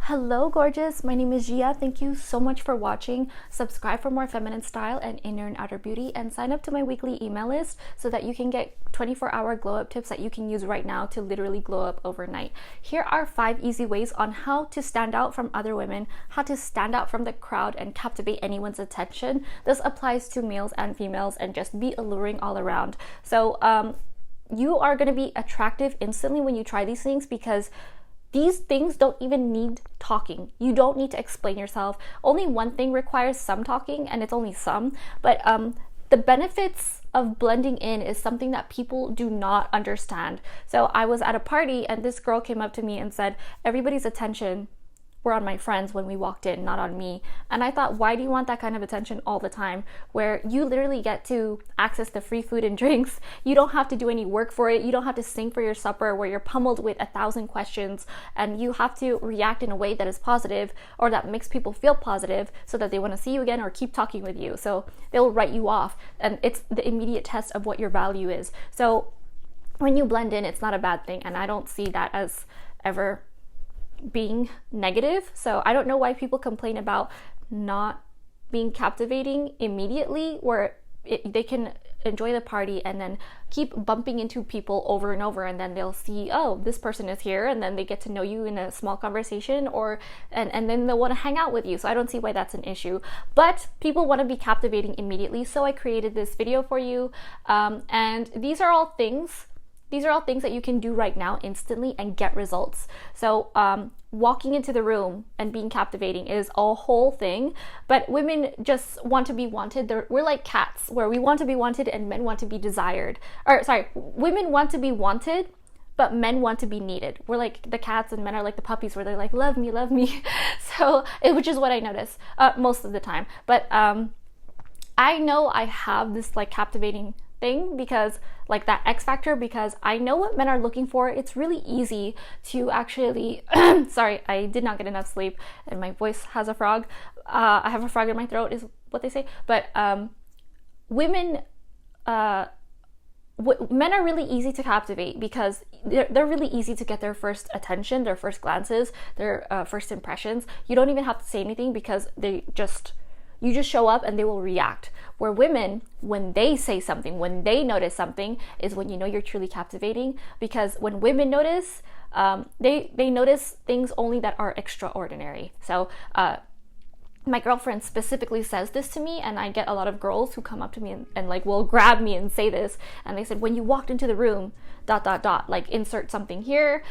Hello gorgeous, my name is Gia. Thank you so much for watching. Subscribe for more feminine style and inner and outer beauty, and sign up to my weekly email list so that you can get 24-hour glow up tips that you can use right now to literally glow up overnight. Here are 5 easy ways on how to stand out from other women, how to stand out from the crowd and captivate anyone's attention. This applies to males and females and just be alluring all around. So you are going to be attractive instantly when you try these things, because these things don't even need talking. You don't need to explain yourself. Only one thing requires some talking, and it's only some. But the benefits of blending in is something that people do not understand. So I was at a party and this girl came up to me and said, everybody's attention were on my friends when we walked in, not on me. And I thought, why do you want that kind of attention all the time, where you literally get to access the free food and drinks? You don't have to do any work for it. You don't have to sing for your supper where you're pummeled with 1,000 questions, and you have to react in a way that is positive or that makes people feel positive so that they want to see you again or keep talking with you. So they'll write you off, and it's the immediate test of what your value is. So when you blend in, it's not a bad thing, and I don't see that as ever being negative. So I don't know why people complain about not being captivating immediately, where they can enjoy the party and then keep bumping into people over and over, and then they'll see, oh, this person is here, and then they get to know you in a small conversation, and then they'll want to hang out with you. So I don't see why that's an issue. But people want to be captivating immediately, so I created this video for you, and these are all things that you can do right now instantly and get results. So walking into the room and being captivating is a whole thing, but women just want to be wanted. We're like cats, where we want to be wanted and men want to be desired. Or sorry, women want to be wanted, but men want to be needed. We're like the cats and men are like the puppies, where they're like, love me, love me. So which is what I notice most of the time. But I know I have this like captivating thing, because like that X factor, because I know what men are looking for. It's really easy to actually sorry, I did not get enough sleep and my voice has a frog. I have a frog in my throat is what they say. But men are really easy to captivate, because they're really easy to get their first attention, their first glances, their first impressions. You don't even have to say anything, because you just show up and they will react. Where women, when they say something, when they notice something, is when you know you're truly captivating. Because when women notice, they notice things only that are extraordinary. So my girlfriend specifically says this to me, and I get a lot of girls who come up to me and like will grab me and say this, and they said, when you walked into the room ... like insert something here,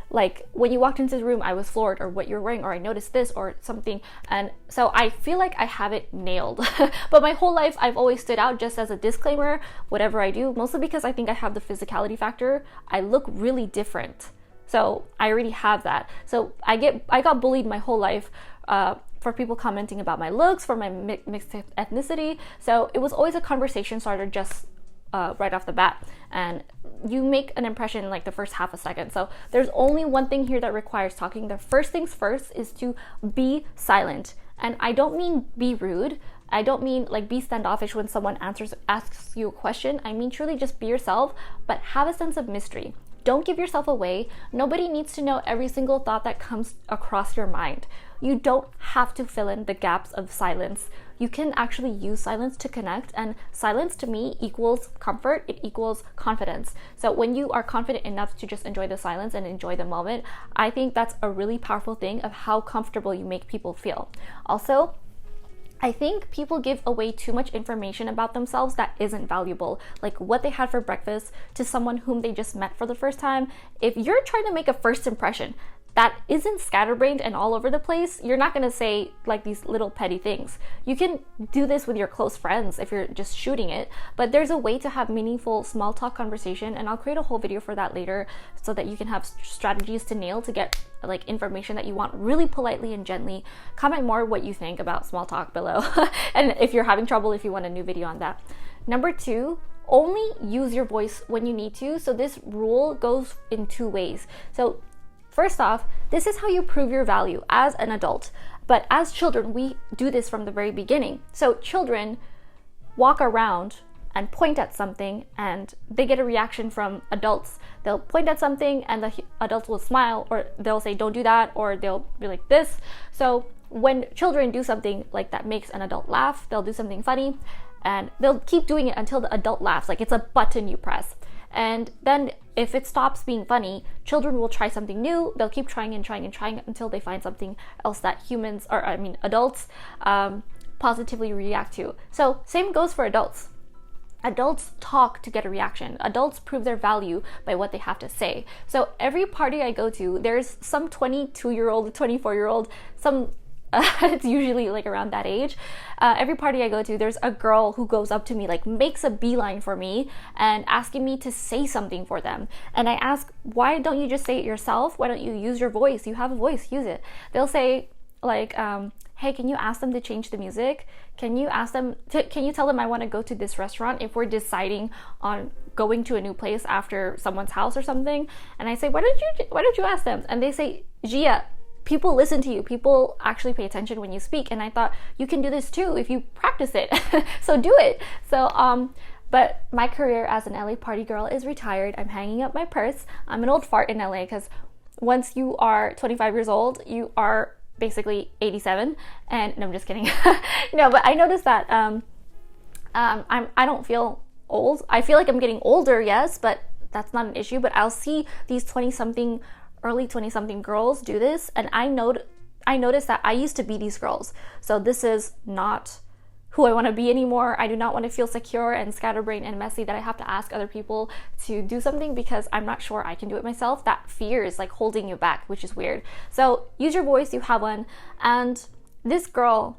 like when you walked into the room I was floored, or what you're wearing, or I noticed this or something. And so I feel like I have it nailed. But my whole life I've always stood out, just as a disclaimer, whatever I do, mostly because I think I have the physicality factor. I look really different, so I already have that. So I got bullied my whole life for people commenting about my looks, for my mixed ethnicity. So it was always a conversation starter, just right off the bat, and you make an impression in like the first half a second. So there's only one thing here that requires talking. The first things first is to be silent, and I don't mean be rude. I don't mean like be standoffish when someone asks you a question. I mean truly just be yourself, but have a sense of mystery. Don't give yourself away. Nobody needs to know every single thought that comes across your mind. You don't have to fill in the gaps of silence. You can actually use silence to connect, and silence to me equals comfort. It equals confidence. So when you are confident enough to just enjoy the silence and enjoy the moment, I think that's a really powerful thing of how comfortable you make people feel. Also, I think people give away too much information about themselves that isn't valuable, like what they had for breakfast to someone whom they just met for the first time. If you're trying to make a first impression that isn't scatterbrained and all over the place, you're not gonna say like these little petty things. You can do this with your close friends if you're just shooting it, but there's a way to have meaningful small talk conversation, and I'll create a whole video for that later, so that you can have strategies to nail to get like information that you want really politely and gently. Comment more what you think about small talk below. And if you're having trouble, if you want a new video on that. Number 2, only use your voice when you need to. So this rule goes in 2 ways. So first off, this is how you prove your value as an adult. But as children, we do this from the very beginning. So children walk around and point at something, and they get a reaction from adults. They'll point at something and the adults will smile, or they'll say don't do that, or they'll be like this. So when children do something like that makes an adult laugh, they'll do something funny and they'll keep doing it until the adult laughs, like it's a button you press. And then if it stops being funny, children will try something new. They'll keep trying and trying and trying until they find something else that adults positively react to. So same goes for adults. Adults talk to get a reaction. Adults prove their value by what they have to say. So every party I go to, there's some 22-year-old, 24-year-old, it's usually like around that age. Every party I go to, there's a girl who goes up to me, like makes a beeline for me and asking me to say something for them. And I ask, why don't you just say it yourself? Why don't you use your voice? You have a voice, use it. They'll say like, hey, can you ask them to change the music? Can you tell them I want to go to this restaurant if we're deciding on going to a new place after someone's house or something? And I say, why don't you ask them? And they say, Gia, people listen to you. People actually pay attention when you speak. And I thought, you can do this too if you practice it. So do it. So, but my career as an LA party girl is retired. I'm hanging up my purse. I'm an old fart in LA because once you are 25 years old, you are basically 87. And no, I'm just kidding. No, but I noticed that I don't feel old. I feel like I'm getting older, yes, but that's not an issue. But I'll see these 20-something, early 20-something girls do this, and I noticed that I used to be these girls. So this is not who I want to be anymore. I do not want to feel secure and scatterbrained and messy that I have to ask other people to do something because I'm not sure I can do it myself. That fear is like holding you back, which is weird. So use your voice, you have one. And this girl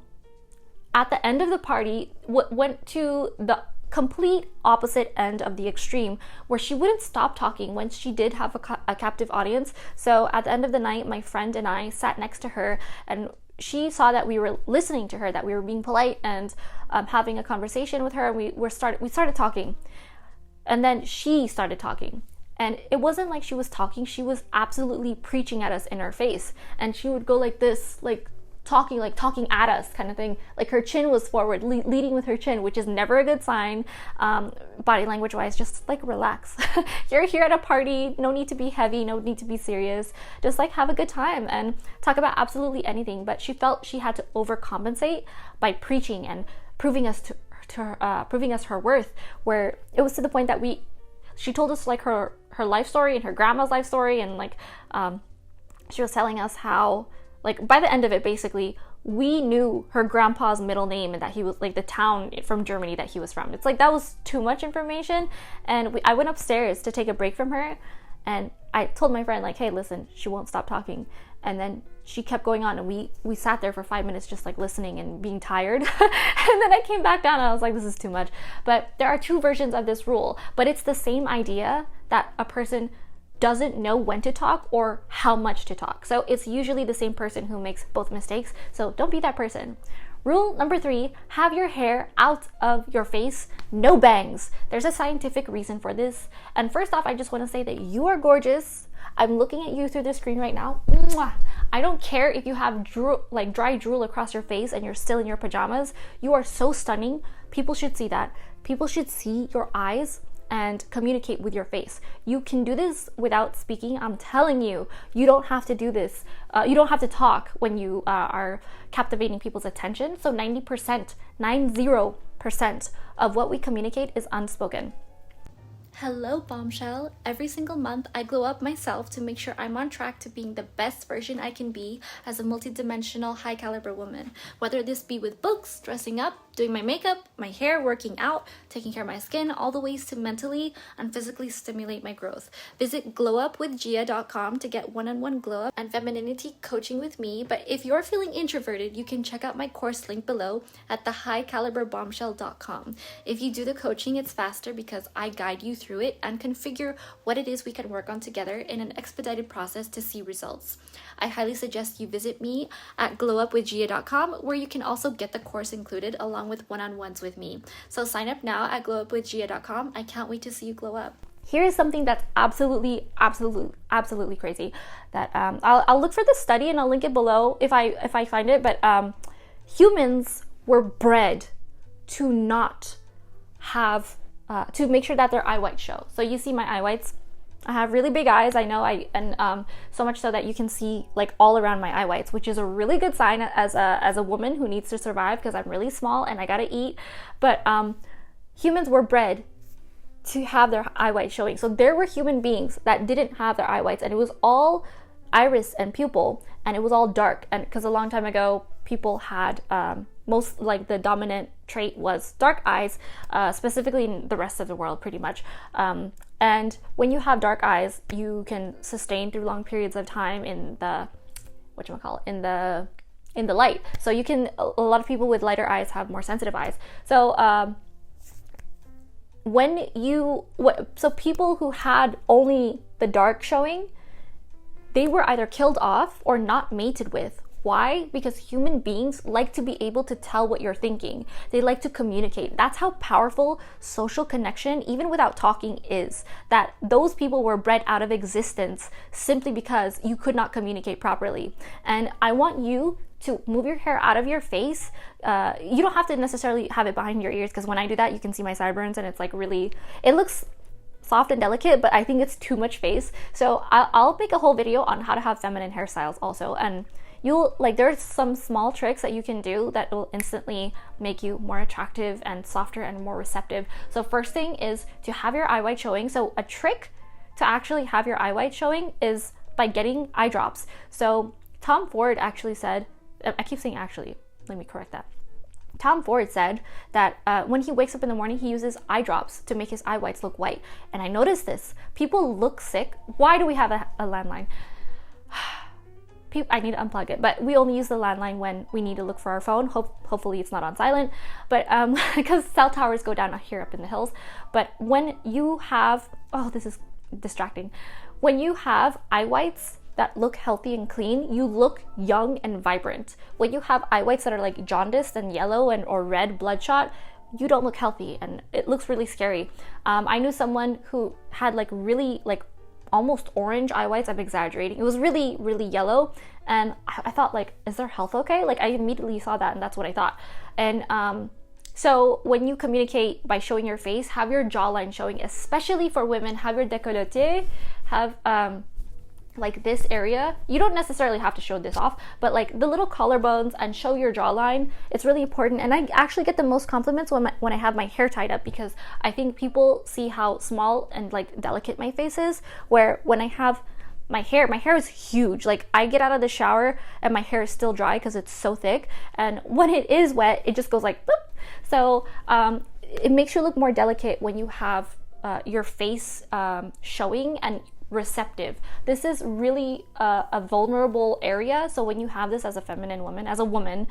at the end of the party went to the complete opposite end of the extreme where she wouldn't stop talking when she did have a captive audience. So at the end of the night, my friend and I sat next to her, and she saw that we were listening to her, that we were being polite and having a conversation with her, and we started talking. And then she started talking, and it wasn't like she was talking, she was absolutely preaching at us in our face. And she would go like this, like talking at us kind of thing. Like her chin was forward, leading with her chin, which is never a good sign. Body language wise, just like relax. You're here at a party, no need to be heavy, no need to be serious, just like have a good time and talk about absolutely anything. But she felt she had to overcompensate by preaching and proving us her worth, where it was to the point that she told us like her life story and her grandma's life story, and like she was telling us how, like, by the end of it, basically, we knew her grandpa's middle name and that he was, like, the town from Germany that he was from. It's like, that was too much information. And I went upstairs to take a break from her. And I told my friend, like, hey, listen, she won't stop talking. And then she kept going on. And we sat there for 5 minutes just, like, listening and being tired. And then I came back down and I was like, this is too much. But there are two versions of this rule. But it's the same idea that a person doesn't know when to talk or how much to talk. So it's usually the same person who makes both mistakes. So don't be that person. Rule number 3, have your hair out of your face, no bangs. There's a scientific reason for this. And first off, I just want to say that you are gorgeous. I'm looking at you through the screen right now. Mwah. I don't care if you have dry drool across your face and you're still in your pajamas. You are so stunning. People should see that. People should see your eyes and communicate with your face. You can do this without speaking. I'm telling you, you don't have to do this. You don't have to talk when you are captivating people's attention. So 90% of what we communicate is unspoken. Hello, bombshell. Every single month, I glow up myself to make sure I'm on track to being the best version I can be as a multidimensional, high-caliber woman. Whether this be with books, dressing up, doing my makeup, my hair, working out, taking care of my skin, all the ways to mentally and physically stimulate my growth. Visit glowupwithgia.com to get one-on-one glow up and femininity coaching with me. But if you're feeling introverted, you can check out my course link below at thehighcaliberbombshell.com. If you do the coaching, it's faster because I guide you through it and configure what it is we can work on together in an expedited process to see results. I highly suggest you visit me at glowupwithgia.com, where you can also get the course included along with one-on-ones with me. So sign up now at glowupwithgia.com. I can't wait to see you glow up. Here is something that's absolutely crazy. That I'll look for the study and I'll link it below if I find it. But humans were bred to not have to make sure that their eye whites show. So you see my eye whites. I have really big eyes, I know, and so much so that you can see like all around my eye whites, which is a really good sign as a woman who needs to survive, because I'm really small and I gotta eat. But humans were bred to have their eye whites showing. So there were human beings that didn't have their eye whites, and it was all iris and pupil, and it was all dark. And because a long time ago people had most, like, the dominant trait was dark eyes, specifically in the rest of the world pretty much. And when you have dark eyes, you can sustain through long periods of time in the in the light. So you can, a lot of people with lighter eyes have more sensitive eyes. So so people who had only the dark showing, they were either killed off or not mated with. Why? Because human beings like to be able to tell what you're thinking. They like to communicate. That's how powerful social connection, even without talking, is. That those people were bred out of existence simply because you could not communicate properly. And I want you to move your hair out of your face. You don't have to necessarily have it behind your ears, because when I do that, you can see my sideburns, and it's like really, it looks soft and delicate, but I think it's too much face. So I'll make a whole video on how to have feminine hairstyles also, and you'll, like, there's some small tricks that you can do that will instantly make you more attractive and softer and more receptive. So first thing is to have your eye white showing. So a trick to actually have your eye white showing is by getting eye drops. So Tom Ford actually said, I keep saying actually, let me correct that. Tom Ford said that when he wakes up in the morning, he uses eye drops to make his eye whites look white. And I noticed this. People look sick. Why do we have a landline? I need to unplug it, but we only use the landline when we need to look for our phone. Hopefully it's not on silent, but because cell towers go down here up in the hills. But when you have, oh, this is distracting. When you have eye whites that look healthy and clean, you look young and vibrant. When you have eye whites that are like jaundiced and yellow or red bloodshot, you don't look healthy, and it looks really scary. I knew someone who had like really like almost orange eye whites. I'm exaggerating. It was really, really yellow, and I thought, like, is their health okay? Like, I immediately saw that, and that's what I thought. And so when you communicate by showing your face, have your jawline showing, especially for women. Have your décolleté, have like this area. You don't necessarily have to show this off, but like the little collarbones, and show your jawline. It's really important. And I actually get the most compliments when I have my hair tied up, because I think people see how small and like delicate my face is, where when I have my hair is huge. Like, I get out of the shower and my hair is still dry because it's so thick, and when it is wet, it just goes like boop. So it makes you look more delicate when you have your face showing and receptive. This is really a vulnerable area. So when you have this as a feminine woman, as a woman,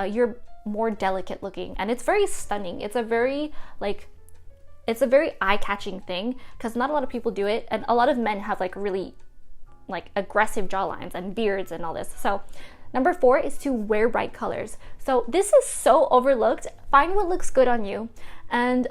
you're more delicate looking, and it's very stunning. It's a very eye-catching thing, because not a lot of people do it, and a lot of men have like really like aggressive jawlines and beards and all this. So number 4 is to wear bright colors. So this is so overlooked. Find what looks good on you, and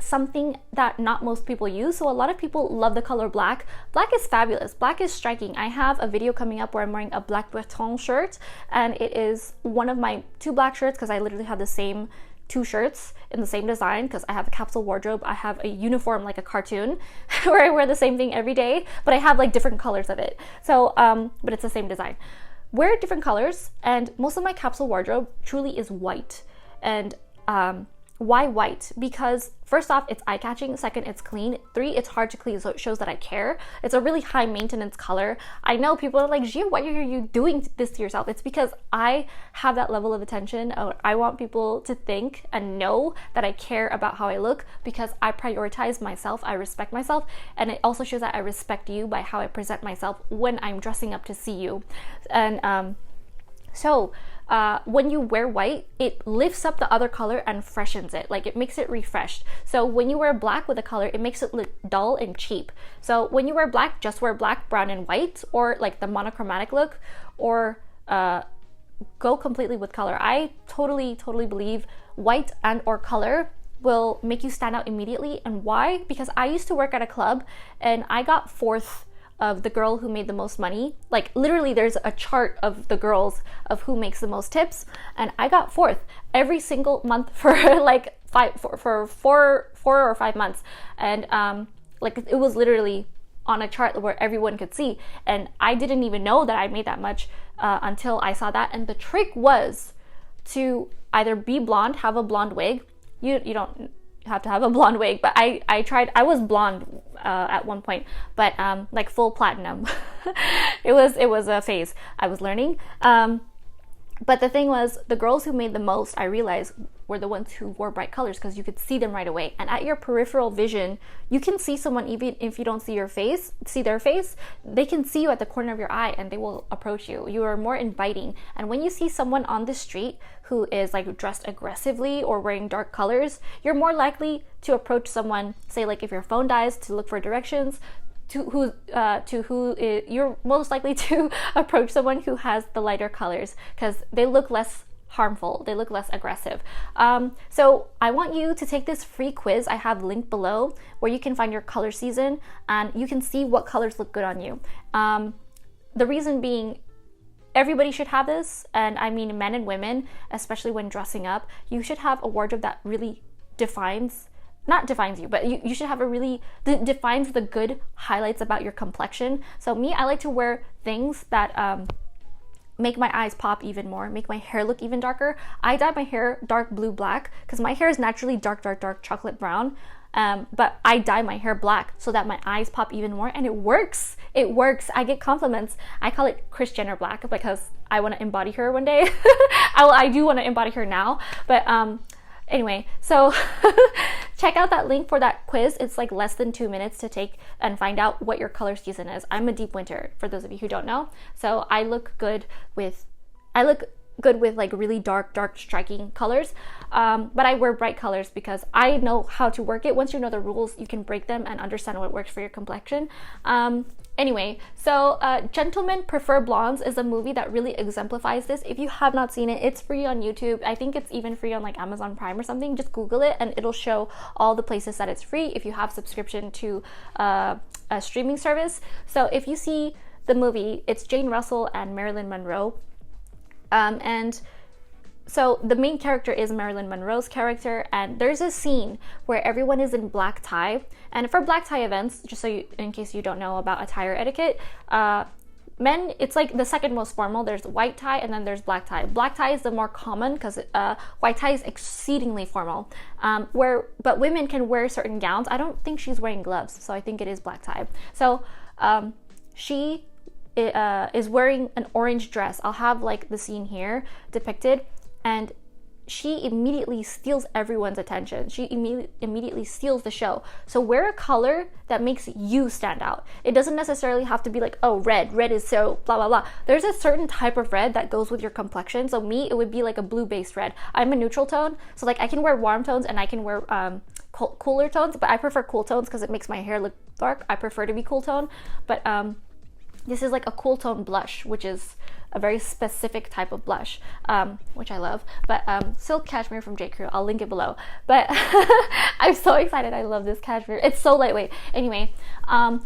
something that not most people use. So a lot of people love the color black. Black is fabulous. Black is striking. I have a video coming up where I'm wearing a black Breton shirt, and it is one of my 2 black shirts, because I literally have the same 2 shirts in the same design, because I have a capsule wardrobe. I have a uniform like a cartoon where I wear the same thing every day, but I have like different colors of it. So but it's the same design. Wear different colors, and most of my capsule wardrobe truly is white. And why white? Because first off, it's eye-catching. Second, it's clean. 3, it's hard to clean, so it shows that I care. It's a really high maintenance color. I know people are like, Gia, why are you doing this to yourself? It's because I have that level of attention. I want people to think and know that I care about how I look, because I prioritize myself. I respect myself, and it also shows that I respect you by how I present myself when I'm dressing up to see you. And so when you wear white, it lifts up the other color and freshens it. Like, it makes it refreshed. So when you wear black with a color, it makes it look dull and cheap. So when you wear black, just wear black, brown, and white, or like the monochromatic look, or go completely with color. I totally believe white and or color will make you stand out immediately. And why? Because I used to work at a club, and I got 4th of the girl who made the most money. Like, literally there's a chart of the girls of who makes the most tips, and I got 4th every single month for like four or 5 months, and like it was literally on a chart where everyone could see, and I didn't even know that I made that much until I saw that. And the trick was to either be blonde, have a blonde wig. You don't have to have a blonde wig, but I tried. I was blonde at one point, but like full platinum. it was a phase. I was learning. But the thing was, the girls who made the most, I realized, were the ones who wore bright colors, because you could see them right away. And at your peripheral vision, you can see someone even if you don't see their face. They can see you at the corner of your eye, and they will approach you. You are more inviting. And when you see someone on the street who is like dressed aggressively or wearing dark colors, you're more likely to approach someone, say like if your phone dies, to look for directions. You're most likely to approach someone who has the lighter colors, because they look less harmful, they look less aggressive. So I want you to take this free quiz I have linked below, where you can find your color season and you can see what colors look good on you. The reason being, everybody should have this, and I mean men and women, especially when dressing up. You should have a wardrobe that really not defines you, but you should have that defines the good highlights about your complexion. So me, I like to wear things that make my eyes pop even more, make my hair look even darker. I dye my hair dark blue black because my hair is naturally dark chocolate brown, but I dye my hair black so that my eyes pop even more, and it works. I get compliments. I call it Kris Jenner black because I want to embody her one day. I do want to embody her now, but anyway, so check out that link for that quiz. It's like less than 2 minutes to take and find out what your color season is. I'm a deep winter, for those of you who don't know. So I look good with like really dark striking colors, but I wear bright colors because I know how to work it. Once you know the rules, you can break them and understand what works for your complexion. Anyway, so Gentlemen Prefer Blondes is a movie that really exemplifies this. If you have not seen it, it's free on YouTube. I think it's even free on like Amazon Prime or something. Just Google it and it'll show all the places that it's free if you have subscription to a streaming service. So if you see the movie, it's Jane Russell and Marilyn Monroe. And so the main character is Marilyn Monroe's character, and there's a scene where everyone is in black tie. And for black tie events, just so in case you don't know about attire etiquette, men, it's like the second most formal. There's white tie and then there's black tie. Black tie is the more common because white tie is exceedingly formal. But women can wear certain gowns. I don't think she's wearing gloves, so I think it is black tie. So she is wearing an orange dress. I'll have like the scene here depicted, and she immediately steals everyone's attention. She immediately steals the show. So wear a color that makes you stand out. It doesn't necessarily have to be like, oh, red is so blah blah blah. There's a certain type of red that goes with your complexion. So me, it would be like a blue based red. I'm a neutral tone, so like I can wear warm tones and I can wear cooler tones, but I prefer cool tones because it makes my hair look dark. I prefer to be cool tone, but this is like a cool tone blush, which is a very specific type of blush, which I love. But Silk Cashmere from J. Crew, I'll link it below. But I'm so excited. I love this cashmere. It's so lightweight. Anyway,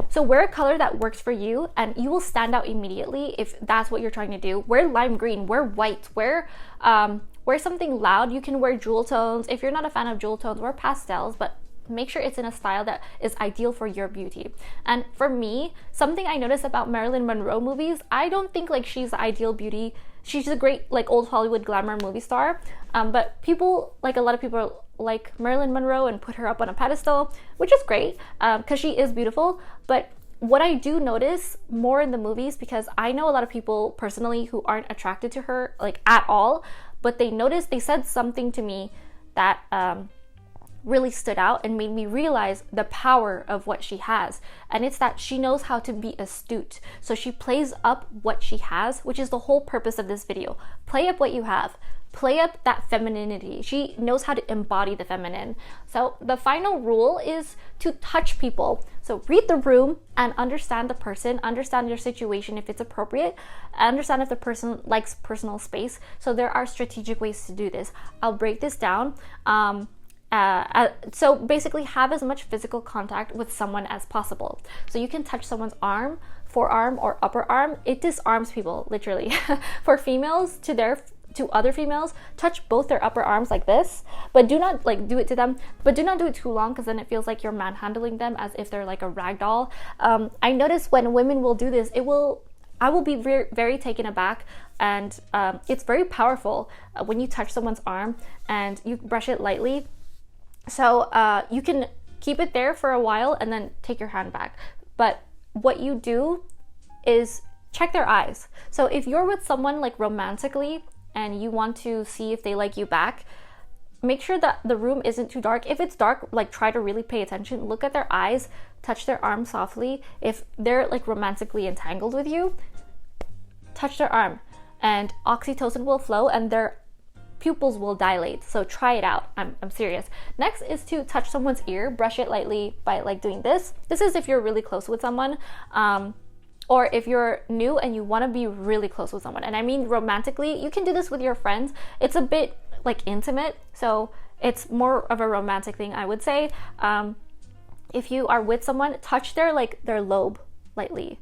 so wear a color that works for you, and you will stand out immediately if that's what you're trying to do. Wear lime green, wear white, wear something loud. You can wear jewel tones. If you're not a fan of jewel tones, wear pastels, but make sure it's in a style that is ideal for your beauty. And for me, something I noticed about Marilyn Monroe movies, I don't think like she's the ideal beauty. She's a great like old Hollywood glamour movie star, but people, like a lot of people, like Marilyn Monroe and put her up on a pedestal, which is great because she is beautiful. But what I do notice more in the movies, because I know a lot of people personally who aren't attracted to her like at all, but they said something to me that really stood out and made me realize the power of what she has. And it's that she knows how to be astute. So she plays up what she has, which is the whole purpose of this video. Play up what you have. Play up that femininity. She knows how to embody the feminine. So the final rule is to touch people. So read the room and understand the person, understand your situation if it's appropriate, understand if the person likes personal space. So there are strategic ways to do this. I'll break this down. So basically have as much physical contact with someone as possible. So you can touch someone's arm, forearm, or upper arm. It disarms people, literally. For females, to to other females, touch both their upper arms like this, but do not like do it to them, but do not do it too long, because then it feels like you're manhandling them as if they're like a rag doll. I notice when women will do this, I will be very, very taken aback, and it's very powerful when you touch someone's arm and you brush it lightly. So you can keep it there for a while and then take your hand back. But what you do is check their eyes. So if you're with someone like romantically and you want to see if they like you back, make sure that the room isn't too dark. If it's dark, like try to really pay attention, look at their eyes, touch their arm softly. If they're like romantically entangled with you, touch their arm and oxytocin will flow and their pupils will dilate. So try it out. I'm serious. Next is to touch someone's ear, brush it lightly by like doing this. This is if you're really close with someone. Or if you're new and you want to be really close with someone, and I mean romantically, you can do this with your friends. It's a bit like intimate, so it's more of a romantic thing, I would say. If you are with someone, touch their lobe lightly.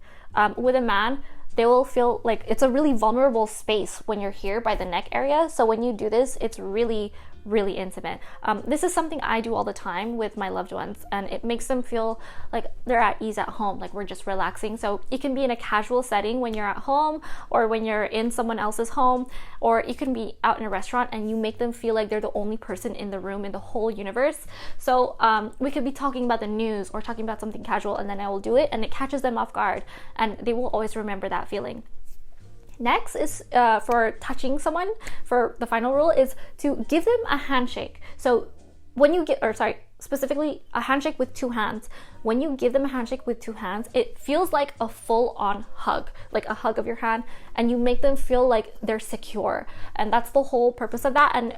With a man, they will feel like it's a really vulnerable space when you're here by the neck area. So when you do this, it's really, really intimate. This is something I do all the time with my loved ones, and it makes them feel like they're at ease at home, like we're just relaxing. So it can be in a casual setting when you're at home, or when you're in someone else's home, or you can be out in a restaurant and you make them feel like they're the only person in the room in the whole universe. So we could be talking about the news or talking about something casual, and then I will do it and it catches them off guard, and they will always remember that feeling. Next is for touching someone, for the final rule is to give them a handshake. So when you specifically a handshake with two hands. When you give them a handshake with two hands, it feels like a full-on hug, like a hug of your hand, and you make them feel like they're secure. And that's the whole purpose of that. And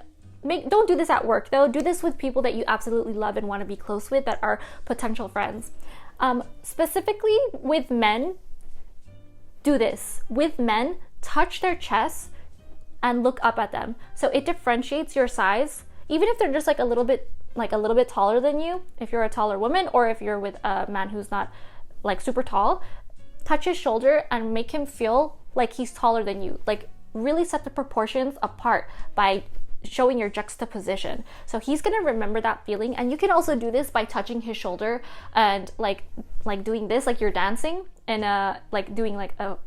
don't do this at work though. Do this with people that you absolutely love and want to be close with, that are potential friends. Specifically with men, do this. With men, touch their chests and look up at them. So it differentiates your size, even if they're just like a little bit taller than you. If you're a taller woman, or if you're with a man who's not like super tall, touch his shoulder and make him feel like he's taller than you. Like really set the proportions apart by showing your juxtaposition. So he's gonna remember that feeling. And you can also do this by touching his shoulder and like doing this, like you're dancing and like doing like a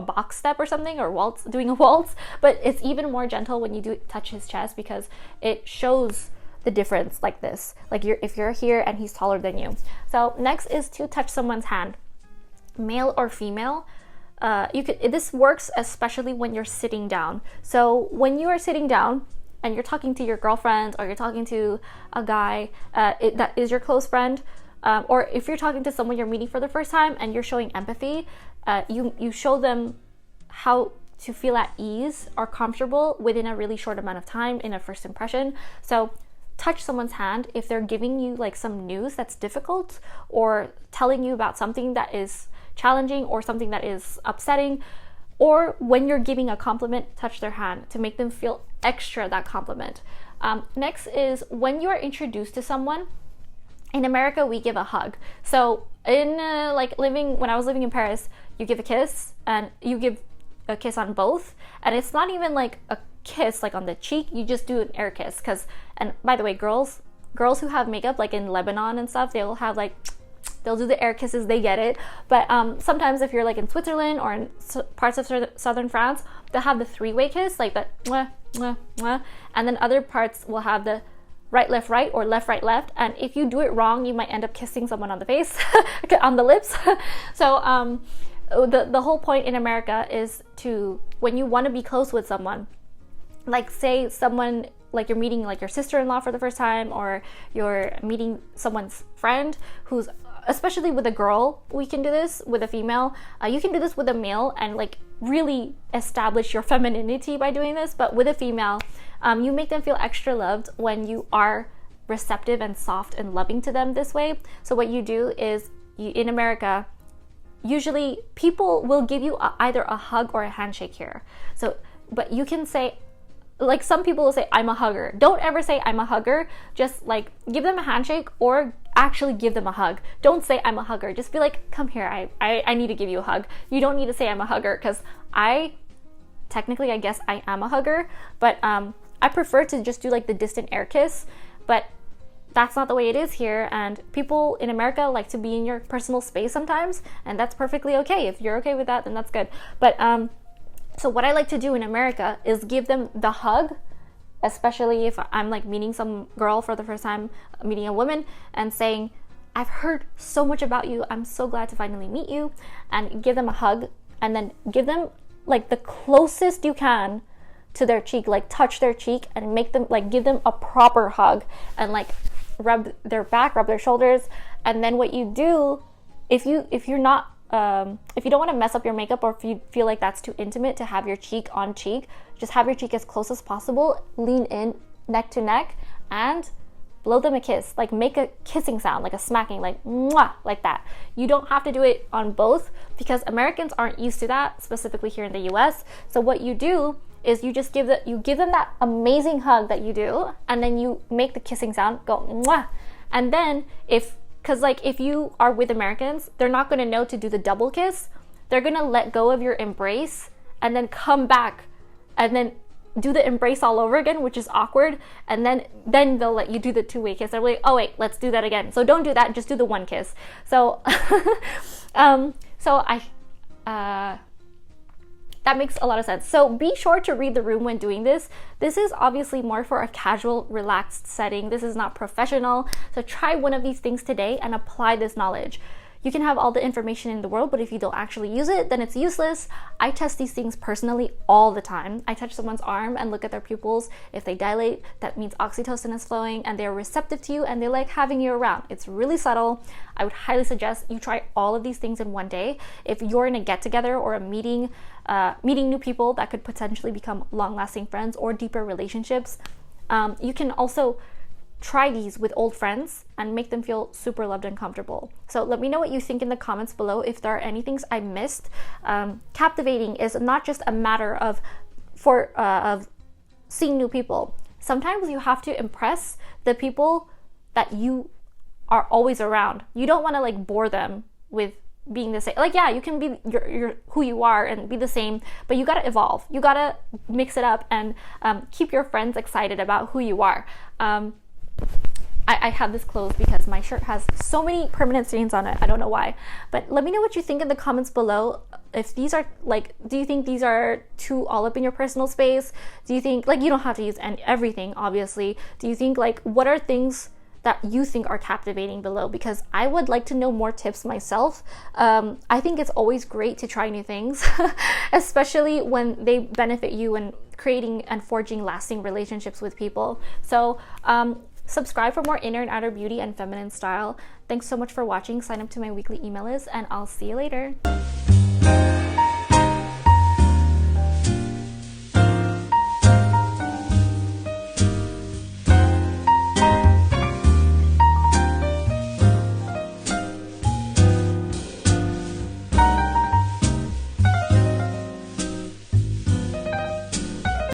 box step or something, or doing a waltz. But it's even more gentle when you touch his chest, because it shows the difference like this, like if you're here and he's taller than you. So next is to touch someone's hand, male or female. This works especially when you're sitting down. So when you are sitting down and you're talking to your girlfriend, or you're talking to a guy that is your close friend, or if you're talking to someone you're meeting for the first time and you're showing empathy, you show them how to feel at ease or comfortable within a really short amount of time in a first impression. So touch someone's hand if they're giving you like some news that's difficult, or telling you about something that is challenging or something that is upsetting. Or when you're giving a compliment, touch their hand to make them feel extra that compliment. Next is when you are introduced to someone. In America, we give a hug. So when I was living in Paris, you give a kiss, and you give a kiss on both. And it's not even like a kiss like on the cheek, you just do an air kiss. And by the way, girls who have makeup, like in Lebanon and stuff, they'll do the air kisses, they get it. But sometimes if you're like in Switzerland or in parts of southern France, they'll have the three-way kiss, like the mwah, mwah, mwah. And then other parts will have the right, left, right, or left, right, left. And if you do it wrong, you might end up kissing someone on the face, on the lips. So the whole point in America is to, when you want to be close with someone, like say someone, like you're meeting like your sister-in-law for the first time, or you're meeting someone's friend who's, especially with a girl, we can do this with a female. You can do this with a male and like really establish your femininity by doing this. But with a female, you make them feel extra loved when you are receptive and soft and loving to them this way. So what you do is, in America, usually people will give you either a hug or a handshake here. So, but you can say, like some people will say, I'm a hugger. Don't ever say I'm a hugger. Just like give them a handshake, or actually give them a hug. Don't say I'm a hugger. Just be like, come here, I need to give you a hug. You don't need to say I'm a hugger, because I technically I guess I am a hugger, but I prefer to just do like the distant air kiss, but that's not the way it is here, and people in America like to be in your personal space sometimes, and that's perfectly okay. If you're okay with that, then that's good. But so what I like to do in America is give them the hug, especially if I'm like meeting some girl for the first time, meeting a woman, and saying, I've heard so much about you, I'm so glad to finally meet you, and give them a hug, and then give them like the closest you can to their cheek, like touch their cheek and make them like give them a proper hug, and like rub their back, rub their shoulders. And then what you do, if you're not if you don't want to mess up your makeup, or if you feel like that's too intimate to have your cheek on cheek, just have your cheek as close as possible, lean in neck to neck, and blow them a kiss. Like make a kissing sound, like a smacking, like mwah, like that. You don't have to do it on both because Americans aren't used to that, specifically here in the US. So what you do is you just give them that amazing hug that you do, and then you make the kissing sound, go mwah. And then because like if you are with Americans, they're not going to know to do the double kiss. They're going to let go of your embrace and then come back and then do the embrace all over again, which is awkward. And then they'll let you do the two-way kiss. They're like, oh wait, let's do that again. So don't do that, just do the one kiss. So that makes a lot of sense. So be sure to read the room when doing this. This is obviously more for a casual, relaxed setting. This is not professional. So try one of these things today and apply this knowledge. You can have all the information in the world, but if you don't actually use it, then it's useless. I test these things personally all the time. I touch someone's arm and look at their pupils. If they dilate, that means oxytocin is flowing and they're receptive to you and they like having you around. It's really subtle. I would highly suggest you try all of these things in one day. If you're in a get-together or a meeting, meeting new people that could potentially become long-lasting friends or deeper relationships, you can also try these with old friends and make them feel super loved and comfortable. So let me know what you think in the comments below if there are any things I missed. Captivating is not just a matter of seeing new people. Sometimes you have to impress the people that you are always around. You don't want to like bore them with being the same. Like, yeah, you can be your who you are and be the same, but you gotta evolve. You gotta mix it up and keep your friends excited about who you are. I have this closed because my shirt has so many permanent stains on it. I don't know why. But let me know what you think in the comments below. If these are like, do you think these are too all up in your personal space? Do you think, like, you don't have to use everything, obviously. Do you think, like, what are things that you think are captivating below? Because I would like to know more tips myself. I think it's always great to try new things, especially when they benefit you in creating and forging lasting relationships with people. So, subscribe for more inner and outer beauty and feminine style. Thanks so much for watching. Sign up to my weekly email list, and I'll see you later.